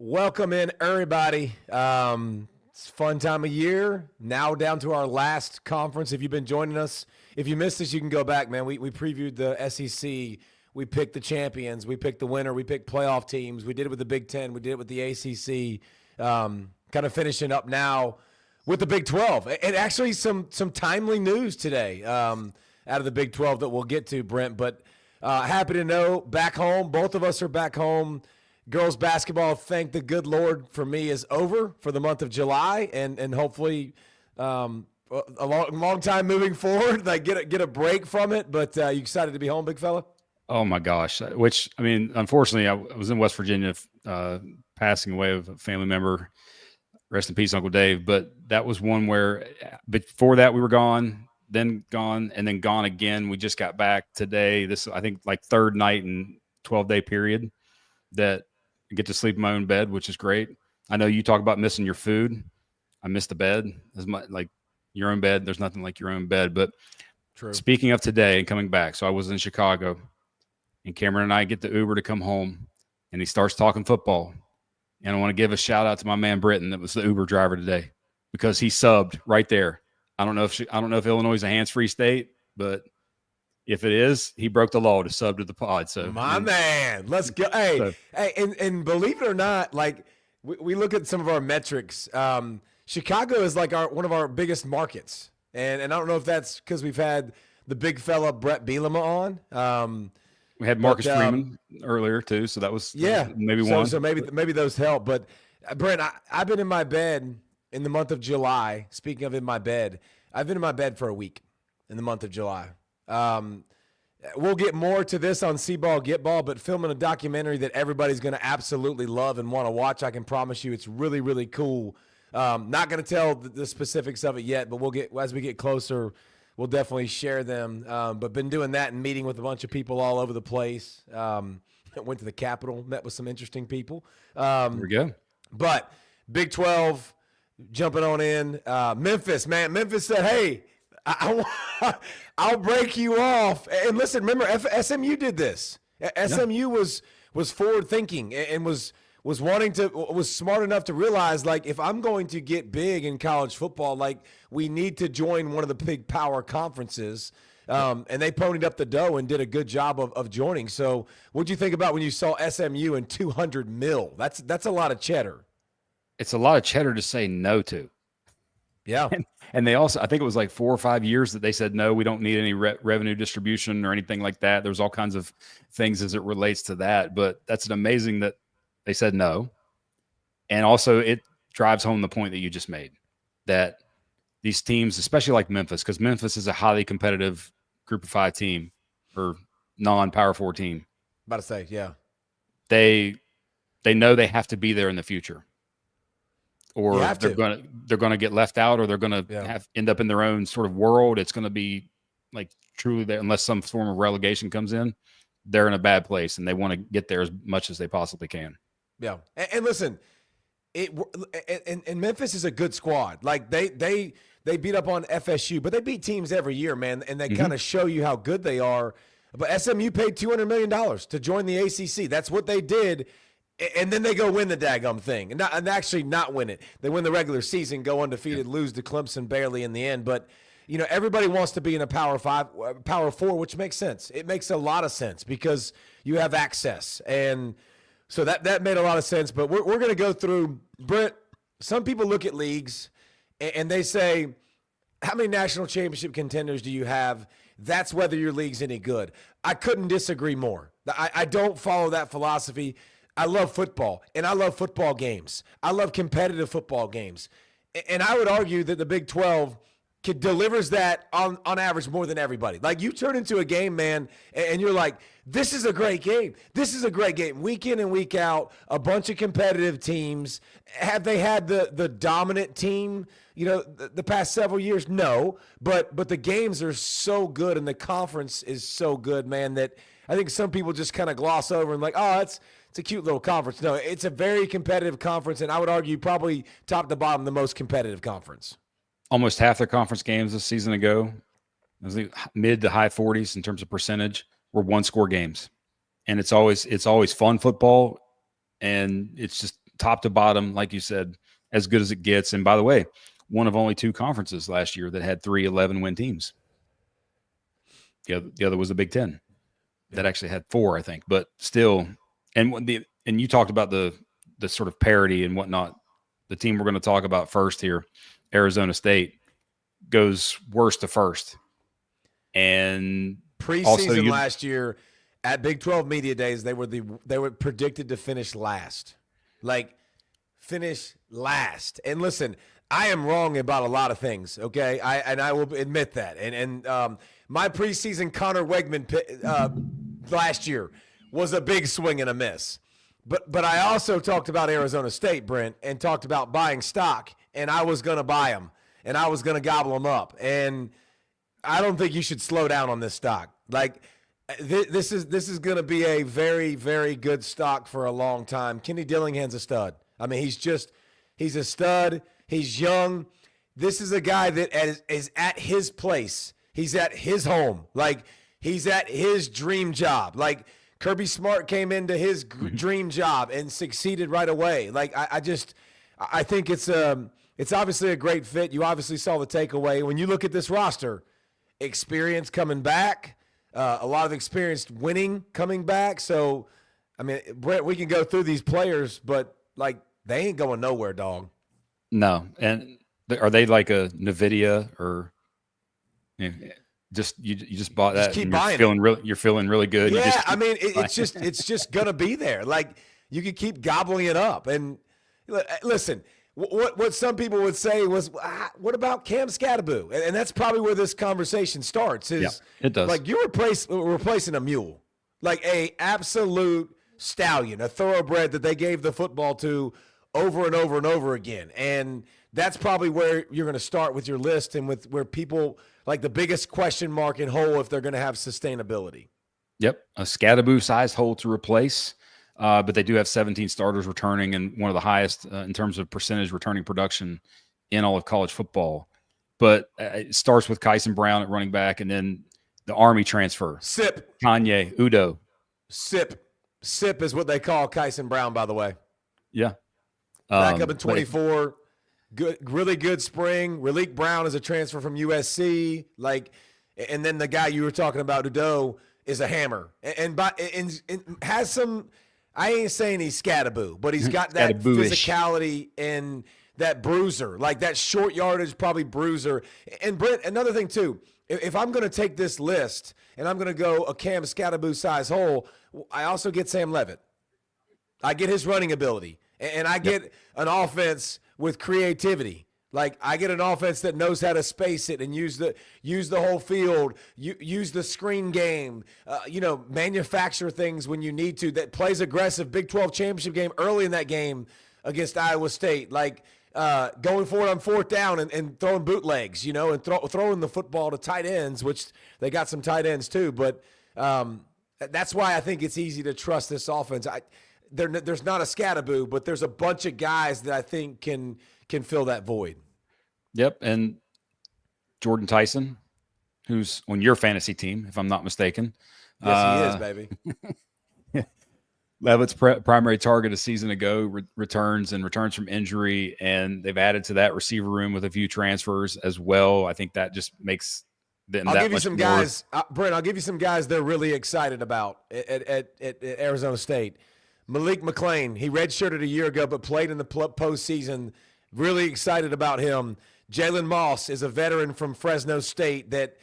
Welcome in, everybody. It's a fun time of year. Now down to our last conference. If you've been joining us, if you missed us, you can go back, man. We previewed the SEC. We picked the champions. We picked the winner. We picked playoff teams. We did it with the Big Ten. We did it with the ACC. Kind of finishing up now with the Big 12. And actually some timely news today out of the Big 12 that we'll get to, Brent. But happy to know, back home, both of us are back home. Girls basketball, thank the good Lord, for me is over for the month of July, and hopefully a long time moving forward. Like get a break from it. But you excited to be home, big fella? Oh my gosh! Which, I mean, unfortunately, I was in West Virginia, passing away of a family member. Rest in peace, Uncle Dave. But that was one where before that we were gone, and then gone again. We just got back today. This, I think, like third night in 12-day period that I get to sleep in my own bed, which is great. I know you talk about missing your food. I miss the bed as much, like your own bed. There's nothing like your own bed. But True. Speaking of today and coming back, so I was in Chicago, and Cameron and I get the Uber to come home, and he starts talking football. And I want to give a shout out to my man Britton, that was the Uber driver today, because he subbed right there. I don't know if Illinois is a hands-free state, but if it is, he broke the law to sub to the pod. So man, let's go. Hey, and believe it or not, like we look at some of our metrics. Chicago is like one of our biggest markets, and I don't know if that's because we've had the big fella Brett Bielema on. We had Marcus Freeman earlier too, so that was maybe one. So maybe those help. But Brent, I've been in my bed in the month of July. Speaking of in my bed, I've been in my bed for a week in the month of July. We'll get more to this on C-Ball, Get Ball, but filming a documentary that everybody's going to absolutely love and want to watch. I can promise you it's really, really cool. Not going to tell the specifics of it yet, but as we get closer, we'll definitely share them. But been doing that and meeting with a bunch of people all over the place. Went to the Capitol, met with some interesting people. There we go. But Big 12, jumping on in. Memphis, man. Memphis said, hey, I'll break you off. And listen, remember, SMU did this. SMU was forward thinking and was smart enough to realize, like, if I'm going to get big in college football, like, we need to join one of the big power conferences. And they ponied up the dough and did a good job of joining. So what'd you think about when you saw SMU and $200 million? That's a lot of cheddar. It's a lot of cheddar to say no to. Yeah. And they also, I think it was like 4 or 5 years that they said, no, we don't need any revenue distribution or anything like that. There's all kinds of things as it relates to that. But that's amazing that they said no. And also it drives home the point that you just made, that these teams, especially like Memphis, because Memphis is a highly competitive group of 5 team or non-Power 4 team. About to say, yeah. They know they have to be there in the future. Or they're gonna get left out, or they're gonna end up in their own sort of world. It's gonna be like truly there, unless some form of relegation comes in, they're in a bad place, and they want to get there as much as they possibly can. Yeah, and listen, and Memphis is a good squad. Like they beat up on FSU, but they beat teams every year, man, and they kind of show you how good they are. But SMU paid $200 million to join the ACC. That's what they did. And then they go win the daggum thing, and actually not win it. They win the regular season, go undefeated, lose to Clemson barely in the end. But you know, everybody wants to be in a Power 4, which makes sense. It makes a lot of sense because you have access, and so that made a lot of sense. But we're going to go through, Brent. Some people look at leagues and they say, how many national championship contenders do you have? That's whether your league's any good. I couldn't disagree more. I don't follow that philosophy. I love football, and I love football games. I love competitive football games. And I would argue that the Big 12 delivers that on average more than everybody. Like, you turn into a game, man, and you're like, this is a great game. This is a great game. Week in and week out, a bunch of competitive teams. Have they had the dominant team, you know, the past several years? No. But the games are so good, and the conference is so good, man, that I think some people just kind of gloss over and like, oh, it's a cute little conference. No, it's a very competitive conference, and I would argue probably top to bottom the most competitive conference. Almost half their conference games this season ago, it was like mid to high 40s in terms of percentage, were 1-score games. And it's always fun football, and it's just top to bottom, like you said, as good as it gets. And by the way, one of only 2 conferences last year that had 3 11-win teams. The other was the Big Ten that actually had 4, I think. But still, and you talked about the sort of parity and whatnot. The team we're going to talk about first here, Arizona State, goes worst to first. And preseason last year at Big 12 Media Days, they were predicted to finish last. Like, finish last. And listen, I am wrong about a lot of things, okay? I will admit that. And my preseason Connor Wegman last year was a big swing and a miss. But I also talked about Arizona State, Brent, and talked about buying stock, and I was going to buy them, and I was going to gobble them up. And I don't think you should slow down on this stock. Like, this is going to be a very, very good stock for a long time. Kenny Dillingham's a stud. I mean, he's a stud. He's young. This is a guy that is at his place. He's at his home. Like, he's at his dream job. Like, Kirby Smart came into his dream job and succeeded right away. Like, I think it's obviously a great fit. You obviously saw the takeaway. When you look at this roster, experience coming back, a lot of experience winning coming back. So, I mean, Brett, we can go through these players, but, like, they ain't going nowhere, dog. No. And are they like a NVIDIA or you just bought that? Just keep buying you're feeling really good. Yeah, I mean, it's just going to be there. Like, you can keep gobbling it up. And listen, what some people would say was, what about Cam Scattaboo? And that's probably where this conversation starts. It does. Like, you're replacing a mule, like a absolute stallion, a thoroughbred that they gave the football to over and over and over again. And that's probably where you're going to start with your list and with where people like the biggest question mark and hole if they're going to have sustainability. Yep. A Scattaboo-sized hole to replace. But they do have 17 starters returning and one of the highest in terms of percentage returning production in all of college football. But it starts with Kyson Brown at running back and then the Army transfer. Sip. Kanye, Udo. Sip. Sip is what they call Kyson Brown, by the way. Yeah. Back up in 24. Good, really good spring. Raleek Brown is a transfer from USC. Like, and then the guy you were talking about, Udo, is a hammer. And has some – I ain't saying he's Scattaboo, but he's got that physicality and that bruiser, like that short yardage, probably bruiser. And Brent, another thing too, if I'm going to take this list and I'm going to go a Cam Scattaboo size hole, I also get Sam Levitt. I get his running ability, and I get an offense with creativity. Like, I get an offense that knows how to space it and use the whole field, use the screen game, manufacture things when you need to, that plays aggressive. Big 12 championship game early in that game against Iowa State, like going forward on fourth down and throwing bootlegs, and throwing the football to tight ends, which they got some tight ends too. But that's why I think it's easy to trust this offense. There's not a Scattaboo, but there's a bunch of guys that I think can fill that void. Yep, and Jordan Tyson, who's on your fantasy team, if I'm not mistaken. Yes, he is, baby. Levitt's primary target a season ago returns from injury, and they've added to that receiver room with a few transfers as well. I think that just makes them I'll give you some guys, Brent. I'll give you some guys they're really excited about at Arizona State. Malik McClain, he redshirted a year ago, but played in the postseason. Really excited about him. Jalen Moss is a veteran from Fresno State that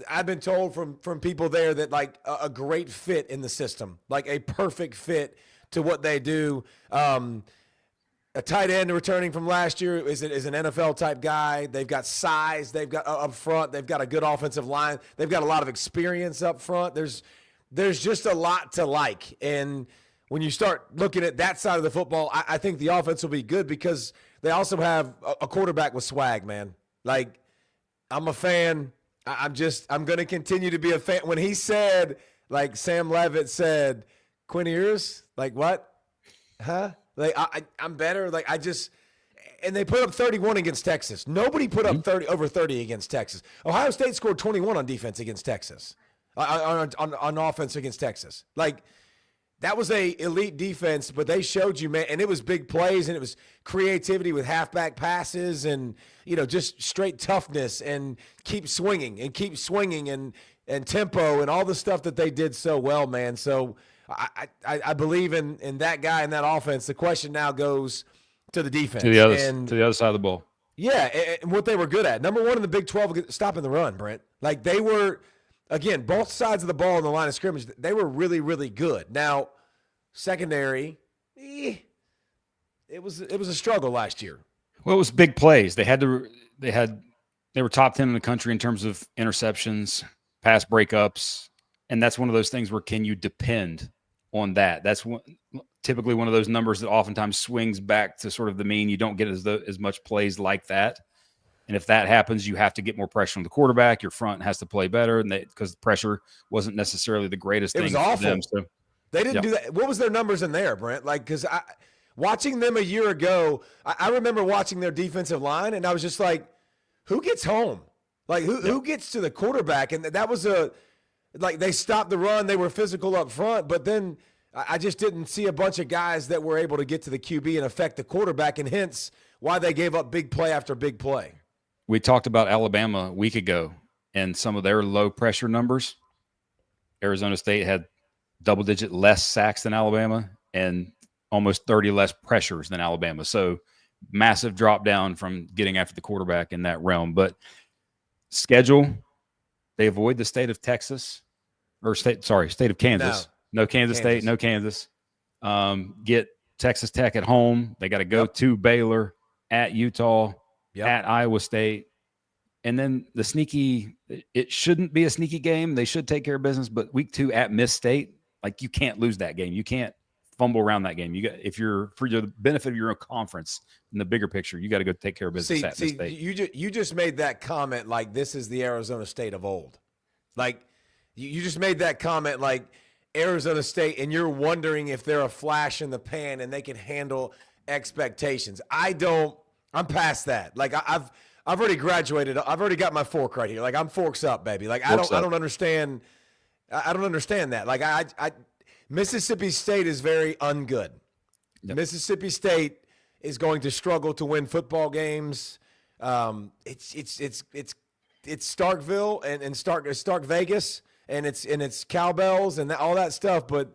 I've been told from people there that like a great fit in the system, like a perfect fit to what they do. A tight end returning from last year is an NFL type guy. They've got size. They've got up front. They've got a good offensive line. They've got a lot of experience up front. There's just a lot to like. And when you start looking at that side of the football, I think the offense will be good because they also have a quarterback with swag, man. Like, I'm a fan. I'm going to continue to be a fan. When he said, like Sam Levitt said, Quinn Ewers, like what? Huh? Like, I'm better. Like, and they put up 31 against Texas. Nobody put up over 30 against Texas. Ohio State scored 21 on defense against Texas, on offense against Texas. Like, that was a elite defense, but they showed you, man, and it was big plays, and it was creativity with halfback passes, and just straight toughness, and keep swinging and tempo and all the stuff that they did so well, man. So I believe in that guy and that offense. The question now goes to the defense, to the other side of the ball. Yeah, and what they were good at. Number one in the Big 12, stopping the run, Brent. Like they were. Again, both sides of the ball in the line of scrimmage, they were really, really good. Now, secondary, it was a struggle last year. Well, it was big plays. They were top 10 in the country in terms of interceptions, pass breakups, and that's one of those things where can you depend on that? That's typically one of those numbers that oftentimes swings back to sort of the mean. You don't get as much plays like that. And if that happens, you have to get more pressure on the quarterback. Your front has to play better, and because the pressure wasn't necessarily the greatest thing. It was awful. For them, so they didn't do that. What was their numbers in there, Brent? Like, because watching them a year ago, I remember watching their defensive line, and I was just like, who gets home? Like, who gets to the quarterback? And that was they stopped the run. They were physical up front, but then I just didn't see a bunch of guys that were able to get to the QB and affect the quarterback, and hence why they gave up big play after big play. We talked about Alabama a week ago and some of their low pressure numbers. Arizona State had double-digit less sacks than Alabama and almost 30 less pressures than Alabama. So massive drop down from getting after the quarterback in that realm. But schedule, they avoid the state of Texas or state of Kansas. No Kansas State, no Kansas. Get Texas Tech at home. They got to go to Baylor, at Utah, at Iowa State. And then the sneaky, it shouldn't be a sneaky game. They should take care of business, but week 2 at Miss State, like you can't lose that game. You can't fumble around that game. You got, if you're for the benefit of your own conference in the bigger picture, you got to go take care of business at Miss State. You just made that comment like this is the Arizona State of old. Like you just made that comment like Arizona State, and you're wondering if they're a flash in the pan and they can handle expectations. I'm past that. Like I've already graduated. I've already got my fork right here. Like I'm forks up, baby. Like I don't understand. I don't understand that. Like I Mississippi State is very ungood. Yep. Mississippi State is going to struggle to win football games. It's Starkville and Stark Vegas, and it's cowbells and all that stuff. But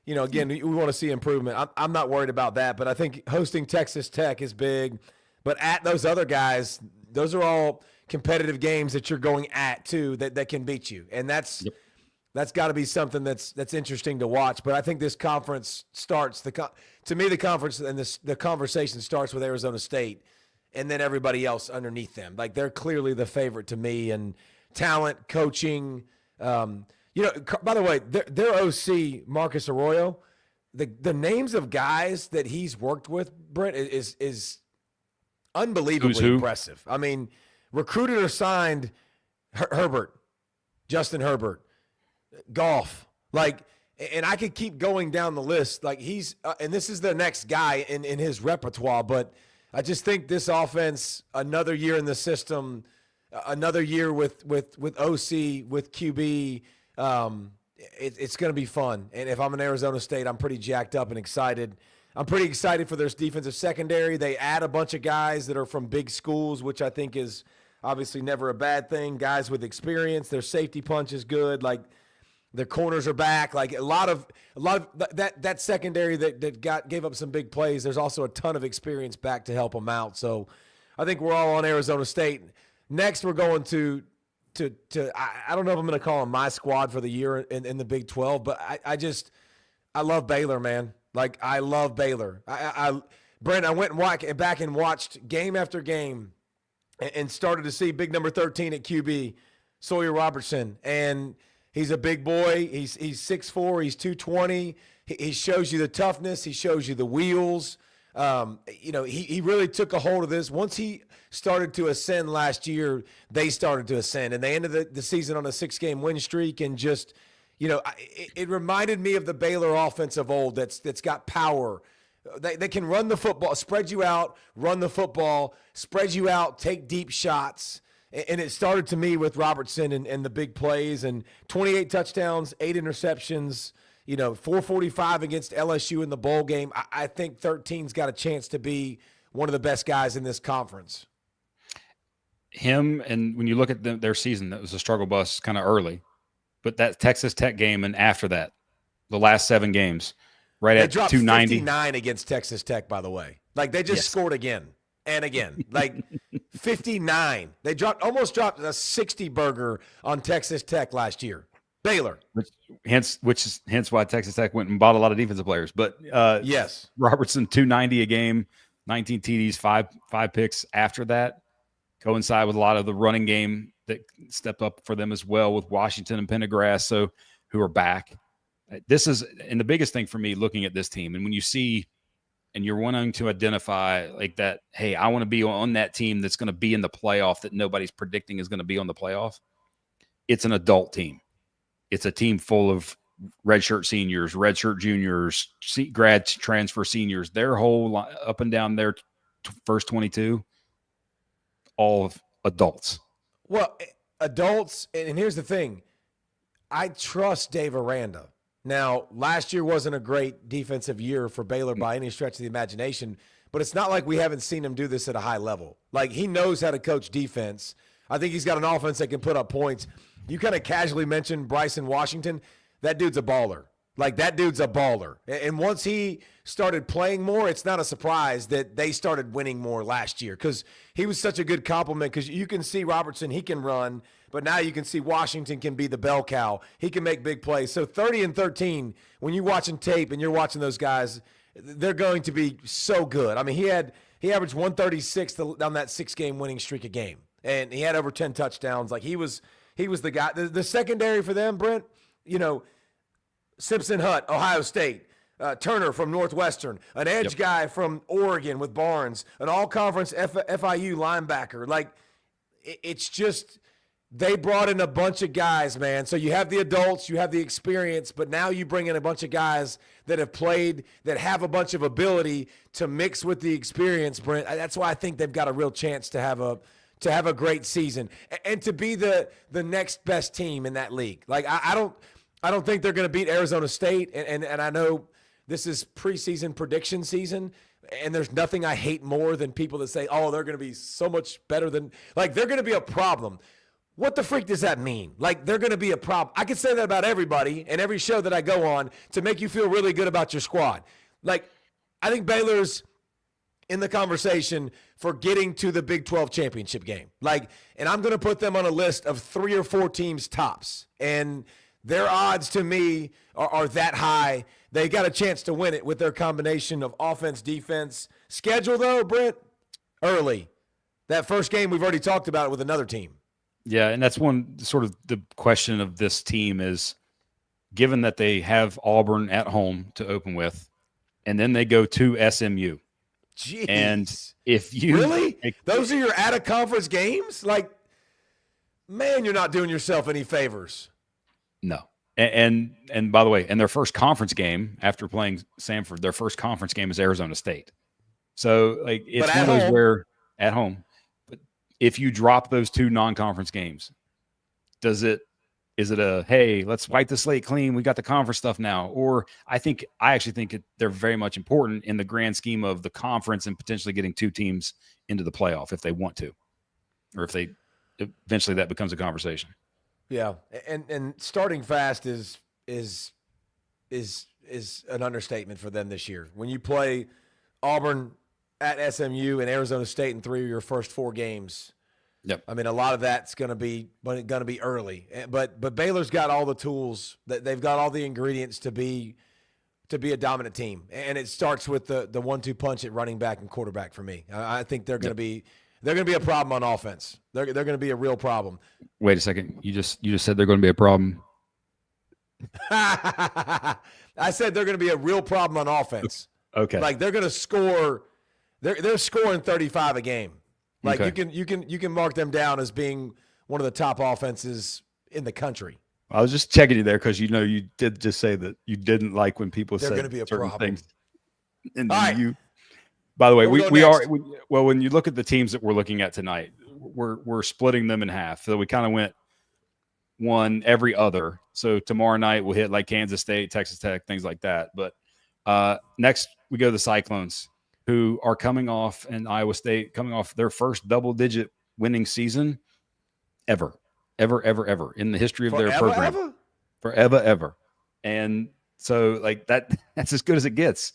again, we want to see improvement. I'm not worried about that. But I think hosting Texas Tech is big. But at those other guys, those are all competitive games that you're going at too that can beat you, and that's got to be something that's interesting to watch. But I think this conference starts to me the conference and the conversation starts with Arizona State, and then everybody else underneath them. Like they're clearly the favorite to me, and talent, coaching. By the way, their OC Marcus Arroyo, the names of guys that he's worked with, Brent, is unbelievably impressive. I mean, recruited or signed Justin Herbert, Goff, and I could keep going down the list. Like he's, and this is the next guy in his repertoire, but I just think this offense, another year in the system, another year with OC, with QB, it's going to be fun. And if I'm in Arizona State, I'm pretty jacked up and excited. I'm pretty excited for their defensive secondary. They add a bunch of guys that are from big schools, which I think is obviously never a bad thing. Guys with experience. Their safety punch is good. Like their corners are back. Like a lot of that secondary that gave up some big plays. There's also a ton of experience back to help them out. So I think we're all on Arizona State. Next, we're going to I don't know if I'm going to call them my squad for the year in the Big 12, but I love Baylor, man. Like, I love Baylor. Brent, I went back and watched game after game and started to see big number 13 at QB, Sawyer Robertson. And he's a big boy. He's 6'4", he's 220. He shows you the toughness. He shows you the wheels. He really took a hold of this. Once he started to ascend last year, they started to ascend. And they ended the season on a 6-game win streak and just – it reminded me of the Baylor offense of old that's got power. They can run the football, spread you out, run the football, spread you out, take deep shots. And it started to me with Robertson and the big plays and 28 touchdowns, 8 interceptions. 445 against LSU in the bowl game. I think 13's got a chance to be one of the best guys in this conference. Him, and when you look at their season, that was a struggle bus kind of early. But that Texas Tech game and after that, the last 7 games, right they at 290. 59 against Texas Tech, by the way. Like, they just scored again and again. Like, 59. They almost dropped a 60 burger on Texas Tech last year. Baylor. Hence why Texas Tech went and bought a lot of defensive players. But yes, Robertson, 290 a game, 19 TDs, five picks after that. Coincide with a lot of the running game that stepped up for them as well with Washington and Pendergrass, who are back. This is, and the biggest thing for me looking at this team, and when you see, and you're wanting to identify like that, hey, I want to be on that team that's going to be in the playoff that nobody's predicting is going to be on the playoff. It's an adult team. It's a team full of redshirt seniors, redshirt juniors, grad transfer seniors. Their whole up and down their first 22, all of adults. Well, adults, and here's the thing. I trust Dave Aranda. Now, last year wasn't a great defensive year for Baylor by any stretch of the imagination, but it's not like we haven't seen him do this at a high level. Like, he knows how to coach defense. I think he's got an offense that can put up points. You kind of casually mentioned Bryson Washington. That dude's a baller. Like, that dude's a baller. And once he started playing more, it's not a surprise that they started winning more last year because he was such a good compliment because you can see Robertson, he can run, but now you can see Washington can be the bell cow. He can make big plays. So 30-13, when you're watching tape and you're watching those guys, they're going to be so good. I mean, he averaged 136 on that 6-game winning streak a game, and he had over 10 touchdowns. Like, he was the guy. The secondary for them, Brent, Simpson Hutt, Ohio State, Turner from Northwestern, an edge guy from Oregon with Barnes, an all-conference FIU linebacker. Like, it's just they brought in a bunch of guys, man. So you have the adults, you have the experience, but now you bring in a bunch of guys that have played, that have a bunch of ability to mix with the experience, Brent. That's why I think they've got a real chance to have a great season and to be the next best team in that league. Like, I don't think they're going to beat Arizona State, and I know this is preseason prediction season, and there's nothing I hate more than people that say, oh, they're going to be so much better than – like, they're going to be a problem. What the freak does that mean? Like, they're going to be a problem. I could say that about everybody and every show that I go on to make you feel really good about your squad. Like, I think Baylor's in the conversation for getting to the Big 12 championship game. Like, and I'm going to put them on a list of 3 or 4 teams tops, and – their odds to me are that high. They got a chance to win it with their combination of offense, defense. Schedule, though, Brent, early. That first game, we've already talked about it with another team. Yeah, and that's one sort of the question of this team is, given that they have Auburn at home to open with, and then they go to SMU. Jeez. And if you – really? Those are your out-of-conference games? Like, man, you're not doing yourself any favors. No. And by the way, and their first conference game after playing Samford, their first conference game is Arizona State. So, like, it's one of those where at home, but if you drop those 2 non-conference games, is it a, hey, let's wipe the slate clean, we got the conference stuff now? Or I actually think they're very much important in the grand scheme of the conference and potentially getting 2 teams into the playoff if they want to, or if they eventually that becomes a conversation. Yeah, and starting fast is an understatement for them this year. When you play Auburn at SMU and Arizona State in 3 of your first 4 games, yep. I mean, a lot of that's going to be early. But Baylor's got all the tools. That they've got all the ingredients to be a dominant team, and it starts with the 1-2 punch at running back and quarterback for me. I think they're going to be. They're going to be a problem on offense. They're going to be a real problem. Wait a second. You just said they're going to be a problem. I said they're going to be a real problem on offense. Okay. Like, they're going to score. They're scoring 35 a game. Like, okay. you can mark them down as being one of the top offenses in the country. I was just checking you there because you did just say that you didn't like when people said they're going to be a certain problem. Things. And all right. By the way, well, when you look at the teams that we're looking at tonight, we're splitting them in half. So we kind of went won every other. So tomorrow night we'll hit like Kansas State, Texas Tech, things like that. But next we go to the Cyclones, who are coming off, and Iowa State coming off their first double-digit winning season ever in the history of their program. Forever. And so like that's as good as it gets.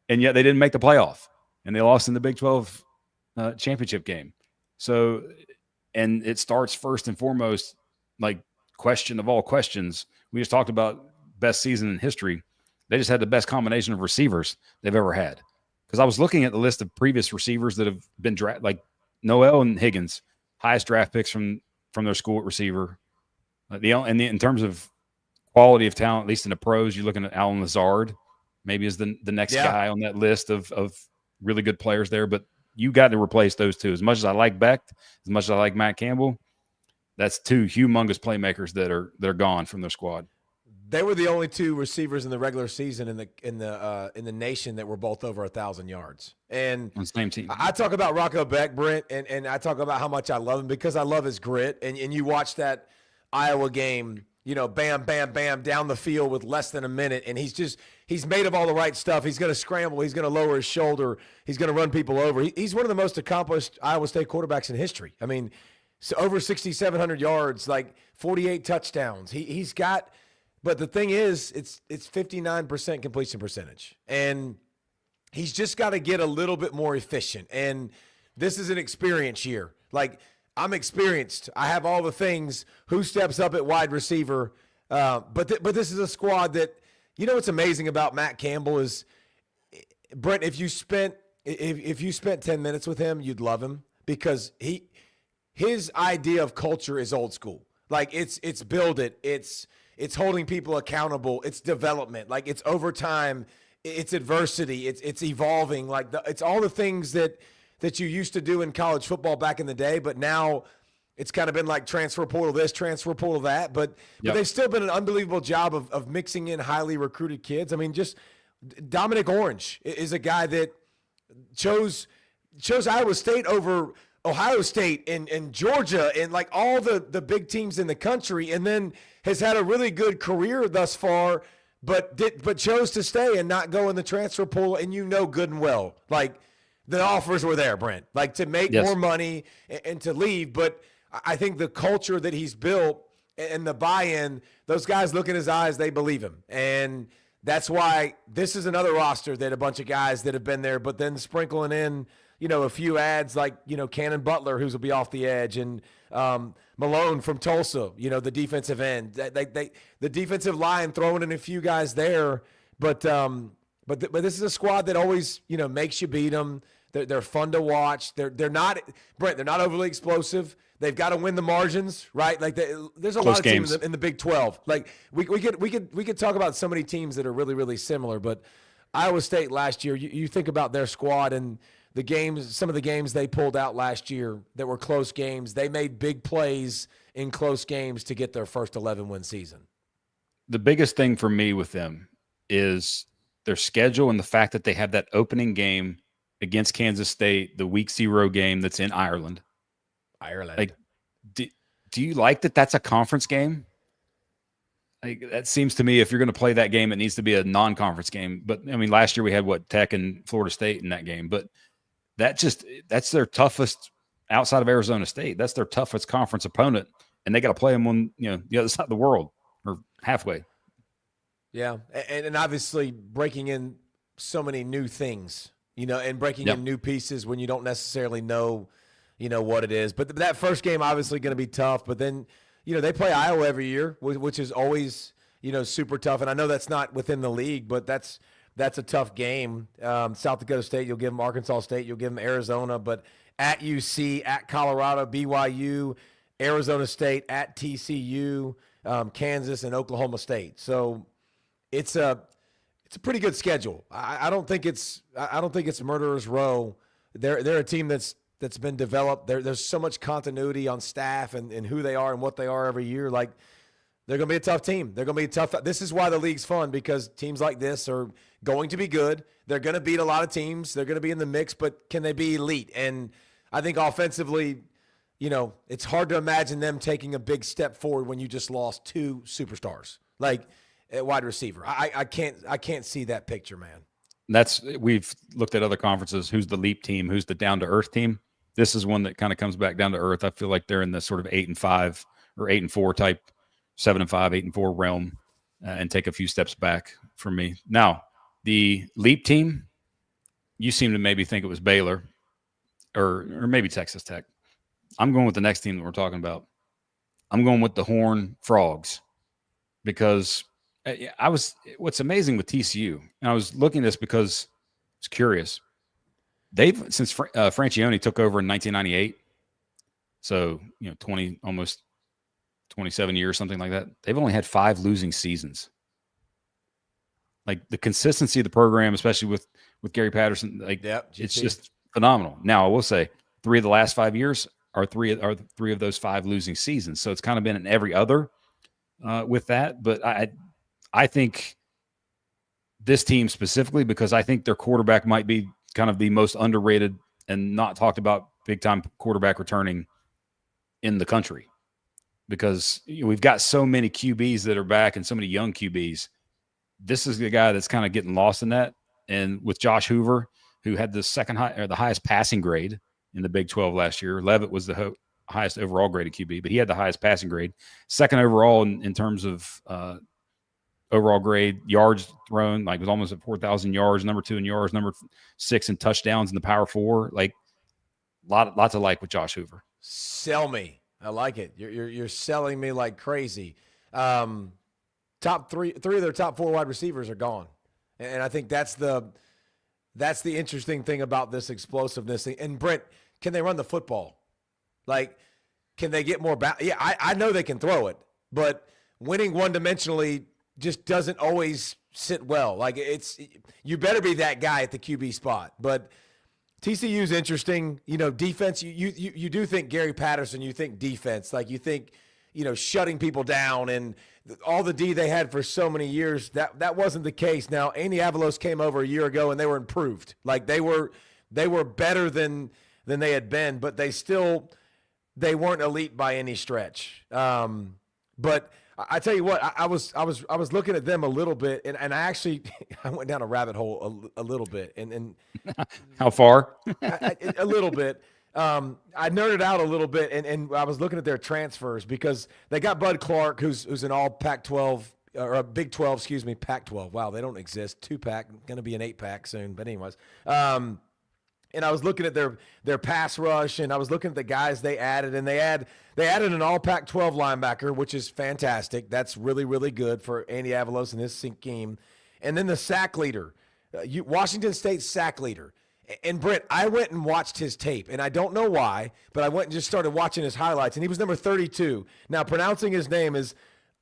And yet they didn't make the playoff, and they lost in the Big 12 championship game. So, and it starts first and foremost, like, question of all questions. We just talked about best season in history. They just had the best combination of receivers they've ever had. Because I was looking at the list of previous receivers that have been drafted, like Noel and Higgins, highest draft picks from their school at receiver. In terms of quality of talent, at least in the pros, you're looking at Alan Lazard, maybe is the next guy on that list of really good players there. But you got to replace those two. As much as I like Beck, as much as I like Matt Campbell, that's two humongous playmakers that are gone from their squad. They were the only two receivers in the regular season in the nation that were both over 1,000 yards. And on the same team. I talk about Rocco Beck, Brent, and I talk about how much I love him because I love his grit. And you watch that Iowa game, bam, bam, bam, down the field with less than a minute, and he's made of all the right stuff. He's going to scramble. He's going to lower his shoulder. He's going to run people over. He's one of the most accomplished Iowa State quarterbacks in history. I mean, so over 6,700 yards, like 48 touchdowns. He's got – but the thing is, it's 59% completion percentage. And he's just got to get a little bit more efficient. And this is an experience year. Like, I'm experienced. I have all the things. Who steps up at wide receiver? But this is a squad that, what's amazing about Matt Campbell is, Brent, if you spent 10 minutes with him, you'd love him because his idea of culture is old school. Like, it's build it. It's holding people accountable. It's development. Like, it's overtime. It's adversity. It's evolving. Like, it's all the things that you used to do in college football back in the day, but now it's kind of been like transfer portal this, transfer portal that. But they've still been an unbelievable job of mixing in highly recruited kids. I mean, just Dominic Orange is a guy that chose Iowa State over Ohio State and Georgia and like all the big teams in the country, and then has had a really good career thus far, but chose to stay and not go in the transfer pool. And good and well, like, the offers were there, Brent, like to make more money and to leave. But I think the culture that he's built and the buy-in, those guys look in his eyes, they believe him. And that's why this is another roster that a bunch of guys that have been there, but then sprinkling in, a few ads like, Cannon Butler, who's will be off the edge, and Malone from Tulsa, the defensive end. The defensive line throwing in a few guys there. But this is a squad that always, makes you beat them. They're fun to watch. They're not, Brent, they're not overly explosive. They've got to win the margins, right? Like, there's a lot of teams in the Big 12. Like, we could talk about so many teams that are really, really similar. But Iowa State last year, you think about their squad and the games, some of the games they pulled out last year that were close games. They made big plays in close games to get their first 11-win season. The biggest thing for me with them is their schedule and the fact that they have that opening game against Kansas State, the week 0 game that's in Ireland. Like, do you like that that's a conference game? Like, that seems to me, if you're going to play that game, it needs to be a non-conference game. But, I mean, last year we had, Tech and Florida State in that game. But that's their toughest outside of Arizona State. That's their toughest conference opponent. And they got to play them on, the other side of the world or halfway. Yeah. And obviously breaking in so many new things, and breaking in new pieces when you don't necessarily know, what it is. But that first game obviously going to be tough. But then, they play Iowa every year, which is always, super tough. And I know that's not within the league, but that's a tough game. South Dakota State, you'll give them Arkansas State, you'll give them Arizona. But at UC, at Colorado, BYU, Arizona State, at TCU, Kansas, and Oklahoma State. So it's a pretty good schedule. I don't think it's murderer's row. They're a team that's been developed. There's so much continuity on staff and who they are and what they are every year. Like, they're going to be a tough team. They're going to be a tough. This is why the league's fun, because teams like this are going to be good. They're going to beat a lot of teams. They're going to be in the mix, but can they be elite? And I think offensively, it's hard to imagine them taking a big step forward when you just lost 2 superstars, like at wide receiver. I can't see that picture, man. We've looked at other conferences. Who's the leap team? Who's the down to earth team? This is one that kind of comes back down to earth. I feel like they're in the sort of 8-5 or 8-4 type, 7-5, 8-4 realm, and take a few steps back from me. Now, the leap team, you seem to maybe think it was Baylor or maybe Texas Tech. I'm going with the next team that we're talking about. I'm going with the Horned Frogs because what's amazing with TCU, and I was looking at this because I was curious. Since Francione took over in 1998, so almost 27 years, something like that, they've only had 5 losing seasons. Like the consistency of the program, especially with Gary Patterson, it's just phenomenal. Now I will say 3 of the last 5 years are three of those 5 losing seasons. So it's kind of been in every other with that. But I think this team specifically, because I think their quarterback might be kind of the most underrated and not talked about big time quarterback returning in the country, because we've got so many QBs that are back and so many young QBs. This is the guy that's kind of getting lost in that. And with Josh Hoover, who had the highest passing grade in the Big 12 last year. Leavitt was the highest overall graded QB, but he had the highest passing grade. Second overall in terms of overall grade, yards thrown, like was almost at 4,000 yards, number 2 in yards, number 6 in touchdowns in the Power 4. Like lots to like with Josh Hoover. Sell me. I like it. You're selling me like crazy. Top three of their top 4 wide receivers are gone. And I think that's the interesting thing about this explosiveness. And Brent, can they run the football? Like, can they get more back? Yeah, I know they can throw it, but winning one-dimensionally just doesn't always sit well. Like, you better be that guy at the QB spot. But TCU's interesting. Defense, you do think Gary Patterson, you think defense. Like, you think, shutting people down and all the D they had for so many years. That wasn't the case. Now, Andy Avalos came over a year ago and they were improved. Like, they were better than they had been, but they weren't elite by any stretch. But I tell you what, I was looking at them a little bit, and I actually I went down a rabbit hole a little bit, and how far? A little bit. I nerded out a little bit, and I was looking at their transfers because they got Bud Clark, who's an all Pac-12 or a Big 12, excuse me, Pac-12. Wow, they don't exist. 2-pack, going to be an 8-pack soon. But anyways, and I was looking at their pass rush, and I was looking at the guys they added, and they added an all Pac-12 linebacker, which is fantastic. That's really, really good for Andy Avalos and his scheme. And then the sack leader, Washington State sack leader. And Brent, I went and watched his tape, and I don't know why, but I went and just started watching his highlights, and he was number 32. Now, pronouncing his name is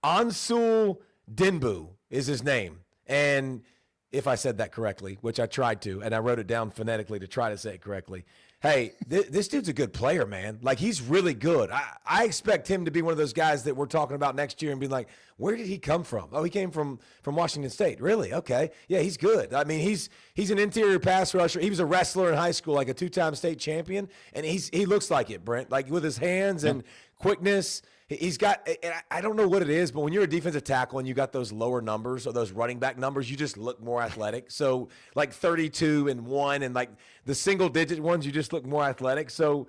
Ansul Dinbu is his name. And if I said that correctly, which I tried to, and I wrote it down phonetically to try to say it correctly. Hey, this dude's a good player, man. Like, he's really good. I expect him to be one of those guys that we're talking about next year and be like, where did he come from? Oh, he came from Washington State. Really? Okay. Yeah, he's good. I mean, he's an interior pass rusher. He was a wrestler in high school, like a 2-time state champion, and he looks like it, Brent, like with his hands and quickness. He's got, and I don't know what it is, but when you're a defensive tackle and you got those lower numbers or those running back numbers, you just look more athletic. So like 32 and 1 and like the single digit ones, you just look more athletic. So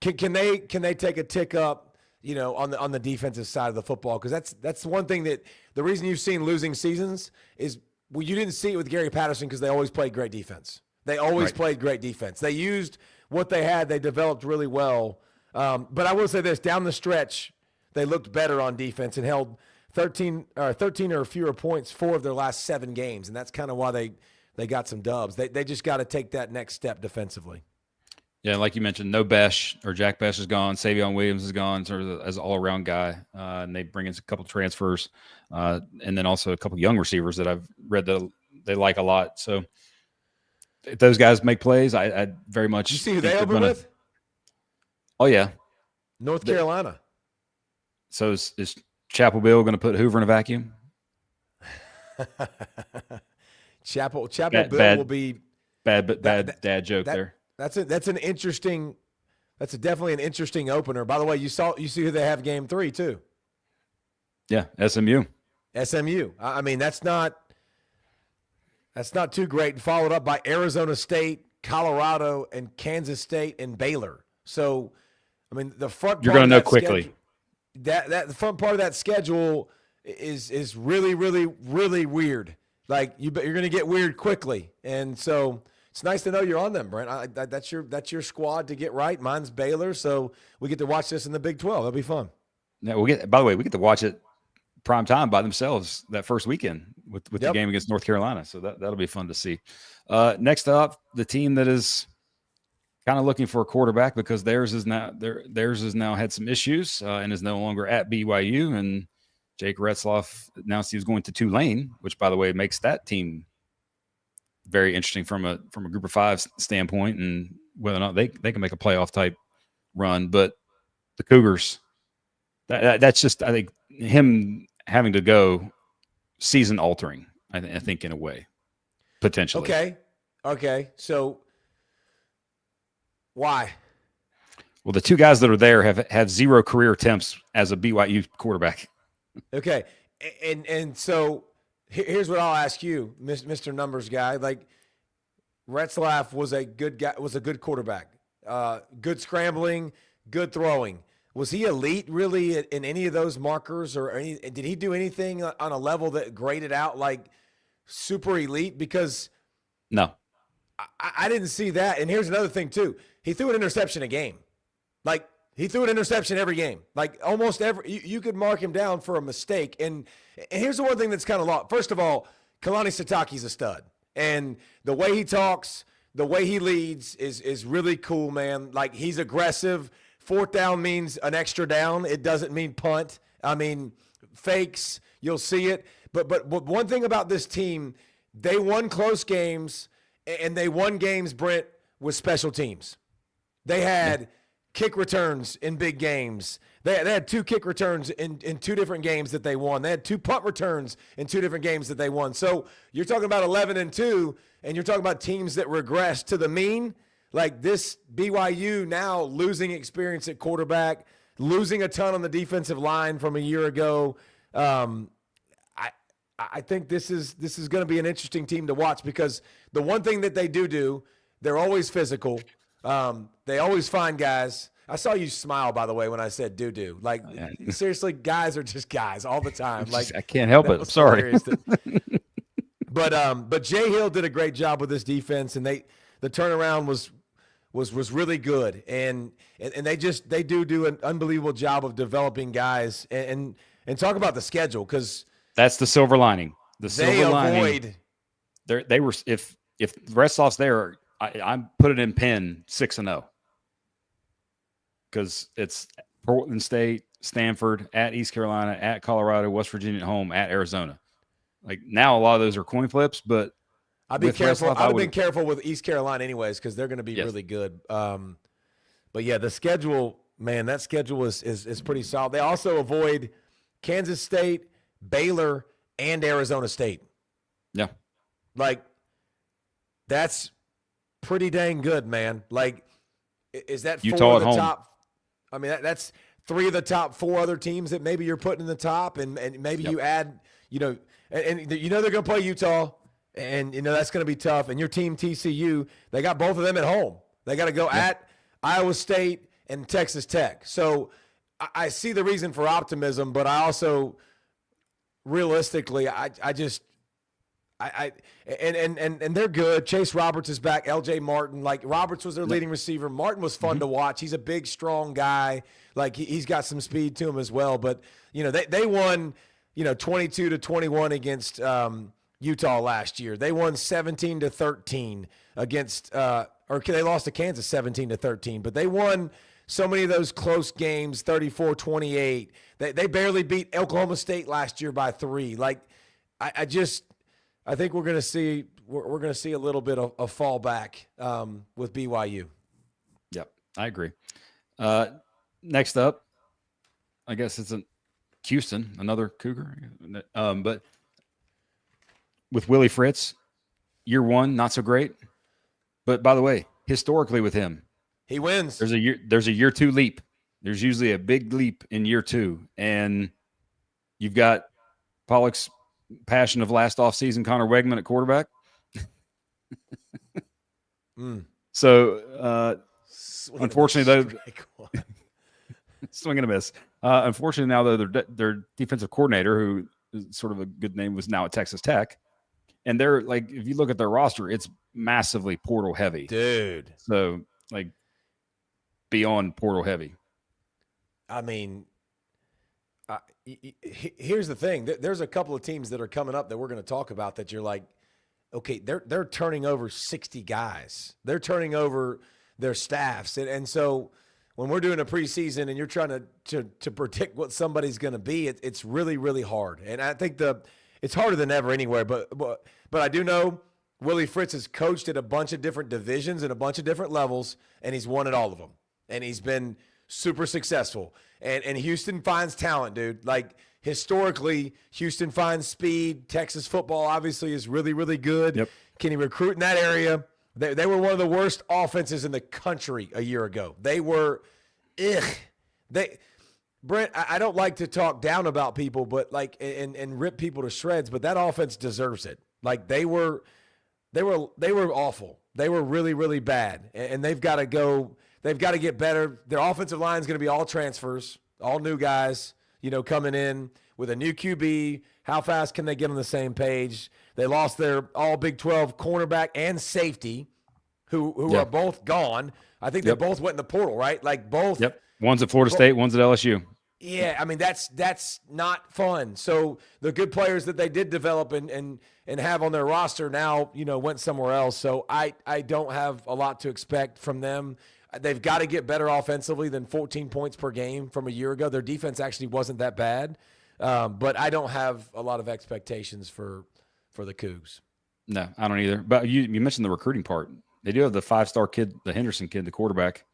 can they take a tick up, on the defensive side of the football? Because that's one thing that the reason you've seen losing seasons is, well, you didn't see it with Gary Patterson because they always played great defense. They always played great defense. They used what they had. They developed really well. But I will say this, down the stretch, they looked better on defense and held 13 or fewer points 4 of their last 7 games, and that's kind of why they got some dubs. They just got to take that next step defensively. Yeah, like you mentioned, no Besh or Jack Besh is gone. Savion Williams is gone sort of as an all-around guy, and they bring in a couple of transfers, and then also a couple of young receivers that I've read that they like a lot. So if those guys make plays, I very much. You see who they open with? Oh yeah, North Carolina. So is Chapel Bill going to put Hoover in a vacuum? Chapel Bill will be bad dad joke there. That's an interesting definitely an interesting opener. By the way, you see who they have game 3 too. Yeah, SMU. I mean, that's not too great. Followed up by Arizona State, Colorado, and Kansas State and Baylor. So, I mean, the front part You're going to know quickly. Schedule, that the front part of that schedule is really, really, really weird. Like you're going to get weird quickly, and so it's nice to know you're on them, Brent. That's your squad to get right. Mine's Baylor, so we get to watch this in the Big 12. That'll be fun. Yeah, by the way, we get to watch it prime time by themselves that first weekend with the game against North Carolina. So that'll be fun to see. Next up, the team that is kind of looking for a quarterback because theirs has now had some issues and is no longer at BYU. And Jake Retzloff announced he was going to Tulane, which, by the way, makes that team very interesting from a Group of Five standpoint and whether or not they can make a playoff type run. But the Cougars, that's just, I think, him having to go season altering, I think, in a way, potentially. Okay. So why? Well, the two guys that are there have 0 career attempts as a BYU quarterback. Okay. And so here's what I'll ask you, Mr. Numbers guy. Like, Retzlaff was a good guy, was a good quarterback. Good scrambling, good throwing. Was he elite really in any of those markers, or did he do anything on a level that graded out like super elite? Because no, I didn't see that. And here's another thing too. He threw an interception a game. Like, he threw an interception every game. Like, almost every, you could mark him down for a mistake. And here's the one thing that's kind of lost. First of all, Kalani Sitake's a stud. And the way he talks, the way he leads is really cool, man. Like, he's aggressive. 4th down means an extra down. It doesn't mean punt. I mean, fakes, you'll see it. But one thing about this team, they won close games, and they won games, Brent, with special teams. They had kick returns in big games. They had 2 kick returns in 2 different games that they won. They had 2 punt returns in 2 different games that they won. So you're talking about 11-2, and you're talking about teams that regress to the mean. Like, this BYU now losing experience at quarterback, losing a ton on the defensive line from a year ago. I think this is going to be an interesting team to watch, because the one thing that they do, they're always physical. They always find guys. I saw you smile, by the way, when I said do. Like, seriously, guys are just guys all the time. Like, I can't help it. I'm sorry. But Jay Hill did a great job with this defense, and the turnaround was really good, and they do an unbelievable job of developing guys, and talk about the schedule, because that's the silver lining. The silver lining. They were, if Retzloff's there, I'm putting in pen 6-0, because it's Portland State, Stanford, at East Carolina, at Colorado, West Virginia at home, at Arizona. Like, now a lot of those are coin flips, but I'd be careful. I'd have been careful with East Carolina anyways, because they're going to be really good. But yeah, the schedule, man, that schedule is pretty solid. They also avoid Kansas State, Baylor, and Arizona State. Yeah. Like, that's pretty dang good, man. Like, is that Utah 4 of at the home? Top? I mean, that's 3 of the top 4 other teams that maybe you're putting in the top, and maybe you add, and they're going to play Utah, and that's going to be tough. And your team TCU, they got both of them at home. They got to go at Iowa State and Texas Tech. So I see the reason for optimism, but I also realistically, and they're good. Chase Roberts is back. LJ Martin, like, Roberts was their leading receiver. Martin was fun to watch. He's a big, strong guy. Like, he's got some speed to him as well. But they won 22-21 against Utah last year. They won 17-13 against or they lost to Kansas 17-13. But they won so many of those close games, 34-28. They barely beat Oklahoma State last year by 3. Like, I think we're going to see a little bit of a fallback with BYU. Yep, I agree. Next up, I guess it's Houston, another Cougar. But with Willie Fritz, year 1, not so great. But by the way, historically with him, He wins. There's a year 2 leap. There's usually a big leap in year 2, and you've got Pollack's passion of last offseason, Connor Wegman at quarterback. So, unfortunately, though, swing and a miss. Unfortunately, now though, their defensive coordinator, who is sort of a good name, was now at Texas Tech, and they're like, if you look at their roster, it's massively portal heavy, dude. So like beyond portal heavy. I mean, here's the thing. There's a couple of teams that are coming up that we're going to talk about that you're like, okay, they're turning over 60 guys. They're turning over their staffs. And so when we're doing a preseason and you're trying to predict what somebody's going to be, it's really, really hard. And I think it's harder than ever anywhere. But I do know Willie Fritz has coached at a bunch of different divisions and a bunch of different levels, and he's won at all of them. And he's been super successful. And Houston finds talent, dude. Like, historically, Houston finds speed. Texas football obviously is really, really good. Yep. Can he recruit in that area? They were one of the worst offenses in the country a year ago. They were, Brent, I don't like to talk down about people, but like, and rip people to shreds, but that offense deserves it. Like, they were awful. They were really, really bad. And they've got to go. They've got to get better. Their offensive line is going to be all transfers, all new guys, coming in with a new QB. How fast can they get on the same page? They lost their all Big 12 cornerback and safety, who are both gone. I think they both went in the portal, right? Like, both. Yep. One's at Florida State, one's at LSU. Yeah, I mean, that's not fun. So the good players that they did develop and have on their roster now, went somewhere else. So I don't have a lot to expect from them. They've got to get better offensively than 14 points per game from a year ago. Their defense actually wasn't that bad, but I don't have a lot of expectations for the Cougs. No, I don't either. But you mentioned the recruiting part. They do have the 5-star kid, the Henderson kid, the quarterback,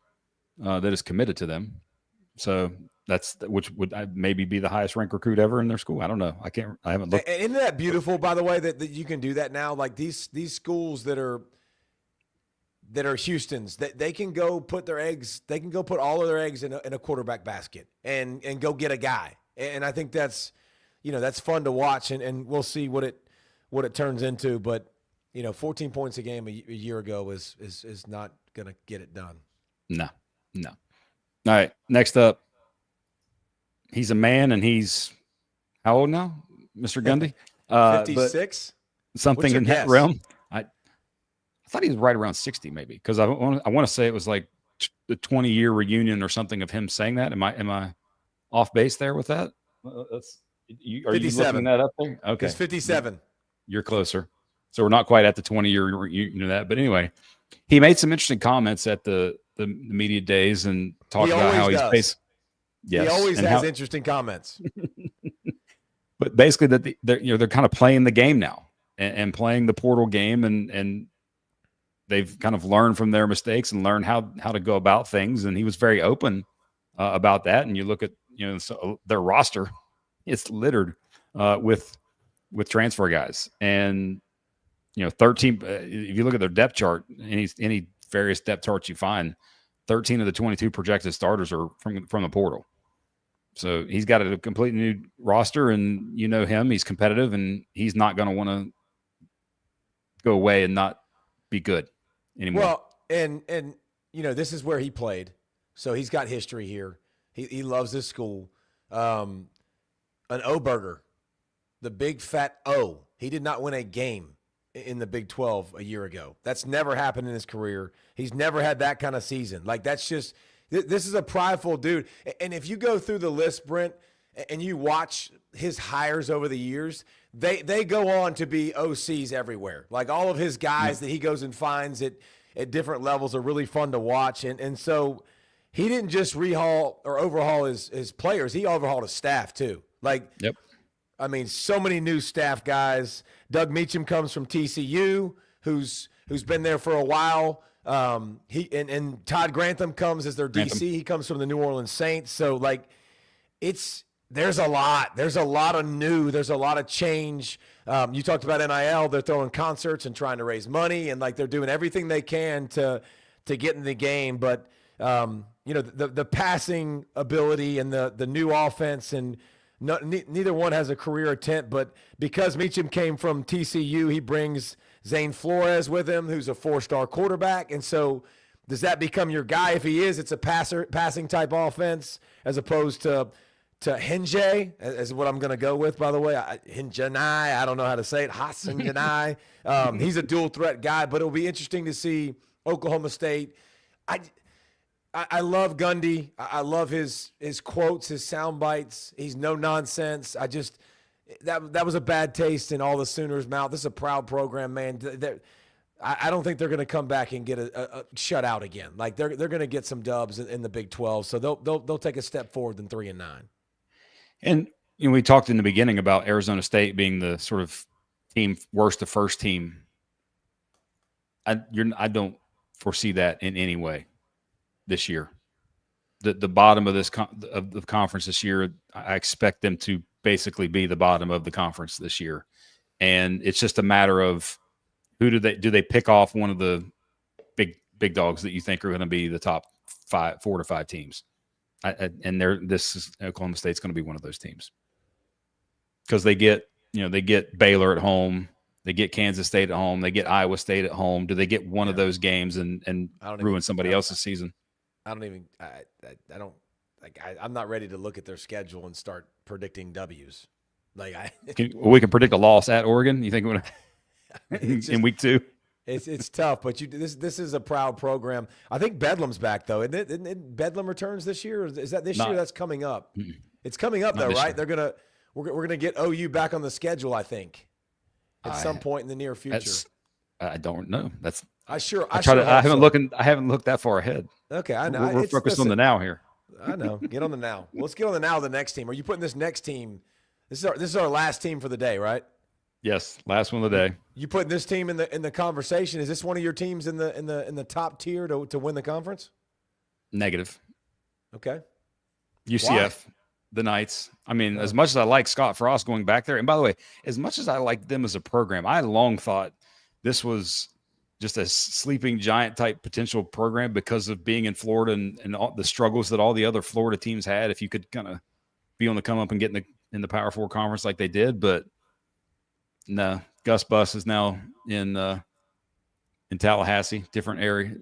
that is committed to them. So which would maybe be the highest ranked recruit ever in their school. I don't know. I haven't looked. And isn't that beautiful, by the way, that you can do that now? Like, these schools that are Houston's, they can go put all of their eggs in a quarterback basket and go get a guy. And I think that's fun to watch, and we'll see what it turns into. But 14 points a game a year ago is not going to get it done. No. All right, next up, he's a man, and he's how old now, Mr. Gundy? 56. Something in that realm. I thought he was right around 60, maybe, because I want to say it was like the 20-year reunion or something of him saying that. Am I off base there with that? Are you looking that up there? Okay, he's 57. You're closer. So we're not quite at the 20-year reunion of that, but anyway, he made some interesting comments at the media days and talked about how he's based. Yes, he always has interesting comments. But basically, that they're kind of playing the game now and playing the portal game, and they've kind of learned from their mistakes and learned how to go about things. And he was very open about that. And you look at their roster, it's littered with transfer guys, and 13. If you look at their depth chart, any various depth charts you find, 13 of the 22 projected starters are from the portal. So he's got a completely new roster, and him, he's competitive, and he's not going to want to go away and not be good anymore. Well, and this is where he played, so he's got history here. He loves this school. An O-burger, the big fat O. He did not win a game in the Big 12 a year ago. That's never happened in his career. He's never had that kind of season. Like, that's just – this is a prideful dude. And if you go through the list, Brent, and you watch his hires over the years, they go on to be OCs everywhere. Like, all of his guys that he goes and finds at different levels are really fun to watch. And so he didn't just overhaul his players. He overhauled his staff too. Like, yep. I mean, so many new staff guys. Doug Meacham comes from TCU, who's been there for a while. And Todd Grantham comes as their DC. He comes from the New Orleans Saints. So, like, there's a lot of new. There's a lot of change. You talked about NIL. They're throwing concerts and trying to raise money, and like they're doing everything they can to get in the game. But the passing ability and the new offense, and neither one has a career attempt. But because Meacham came from TCU, he brings Zane Flores with him, who's a 4-star quarterback. And so does that become your guy? If he is, it's a passing type offense as opposed to Hinje, is what I'm going to go with, by the way. Hinjanai, I don't know how to say it. Hassan Janai. He's a dual threat guy, but it'll be interesting to see Oklahoma State. I love Gundy. I love his quotes, his sound bites. He's no nonsense. That was a bad taste in all the Sooners' mouth. This is a proud program, man. I don't think they're going to come back and get a shutout again. Like they're going to get some dubs in the Big 12, so they'll take a step forward than 3-9. And we talked in the beginning about Arizona State being the sort of team worst of first team. I don't foresee that in any way this year. The bottom of of the conference this year, I expect them to basically be the bottom of the conference this year, and it's just a matter of do they pick off one of the big dogs that you think are going to be the top 4 to 5 teams. Oklahoma State's going to be one of those teams because they get Baylor at home, they get Kansas State at home, they get Iowa State at home. Do they get one of those games and ruin somebody else's season? I'm not ready to look at their schedule and start predicting W's. We can predict a loss at Oregon. You think we're in week 2? It's tough, but this is a proud program. I think Bedlam's back though. Isn't it Bedlam returns this year? Or is that this year? That's coming up. It's coming up though, right? Year. We're gonna get OU back on the schedule. I think at some point in the near future. I don't know. I haven't looked that far ahead. Okay, I know. We're focused on the now here. I know. Get on the now. Let's get on the now of the next team. Are you putting this next team? This is our last team for the day, right? Yes, last one of the day. You putting this team in the conversation? Is this one of your teams in the top tier to win the conference? Negative. Okay. UCF, Why? the Knights. I mean, as much as I like Scott Frost going back there, and by the way, as much as I like them as a program, I long thought this was just a sleeping giant type potential program because of being in Florida and all the struggles that all the other Florida teams had. If you could kind of be on the come up and get in the Power 4 conference like they did, but no, Gus Bus is now in Tallahassee, different area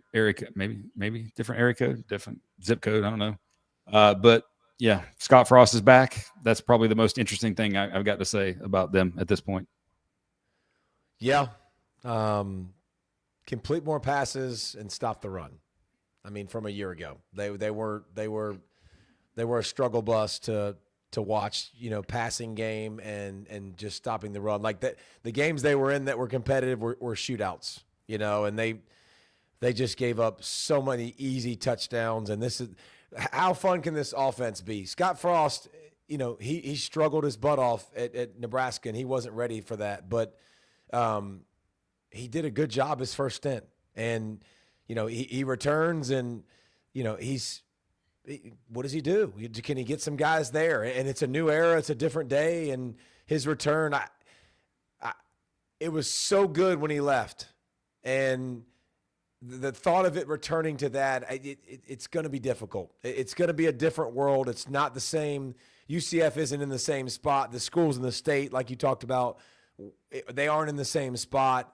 maybe different area code, different zip code. I don't know. But yeah, Scott Frost is back. That's probably the most interesting thing I've got to say about them at this point. Yeah. Complete more passes and stop the run. I mean, from a year ago, they were a struggle bus to watch, passing game and just stopping the run. Like that, the games they were in that were competitive were shootouts, and they just gave up so many easy touchdowns. And this is how fun can this offense be? Scott Frost, he struggled his butt off at Nebraska and he wasn't ready for that, but he did a good job his first stint. And, he returns and, what does he do? Can he get some guys there? And it's a new era. It's a different day. And his return, it was so good when he left. And the thought of it returning to that, it's going to be difficult. It's going to be a different world. It's not the same. UCF isn't in the same spot. The schools in the state, like you talked about, they aren't in the same spot.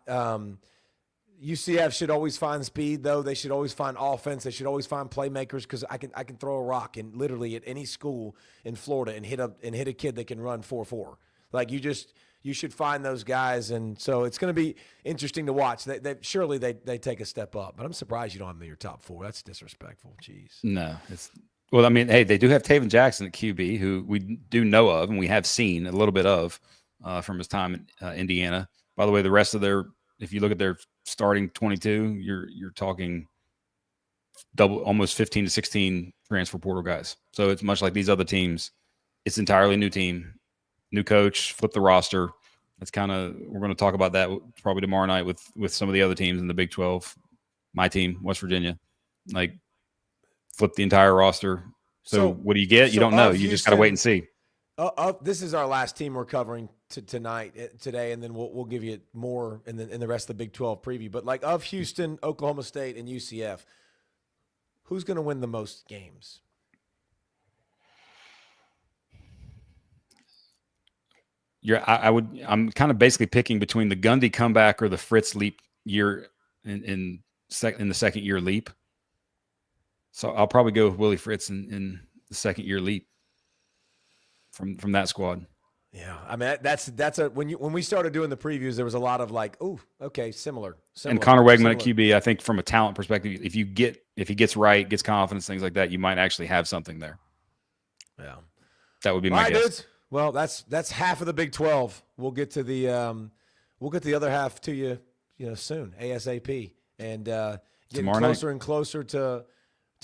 UCF should always find speed, though. They should always find offense. They should always find playmakers because I can throw a rock in literally at any school in Florida and hit a kid that can run 4.4. Like you should find those guys, and so it's going to be interesting to watch. They surely they take a step up, but I'm surprised you don't have them in your top 4. That's disrespectful. Jeez. No, well, I mean, hey, they do have Taven Jackson at QB, who we do know of and we have seen a little bit of from his time in Indiana. By the way, the rest of if you look at their starting 22, you're talking almost 15 to 16 transfer portal guys. So it's much like these other teams. It's entirely new team, new coach, flip the roster. That's we're going to talk about that probably tomorrow night with some of the other teams in the Big 12. My team, West Virginia, flip the entire roster. So what do you get? You don't know. You just got to wait and see. This is our last team we're covering today, and then we'll give you more in the rest of the Big 12 preview. But of Houston, Oklahoma State, and UCF, who's going to win the most games? I'm kind of basically picking between the Gundy comeback or the Fritz leap year in the second year leap. So I'll probably go with Willie Fritz in the second year leap from that squad. Yeah, I mean that's when we started doing the previews, there was a lot of like, oh, okay, similar. And Connor Wegman at QB, I think from a talent perspective, if he gets right, gets confidence, things like that, you might actually have something there. Yeah, that would be my guess. Dudes. Well, that's half of the Big 12. We'll get to the other half to you soon, ASAP, and getting closer and closer to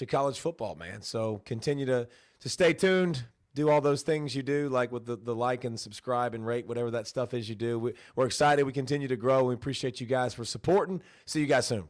college football, man. So continue to stay tuned. Do all those things you do, like with the like and subscribe and rate, whatever that stuff is you do. We're excited. We continue to grow. We appreciate you guys for supporting. See you guys soon.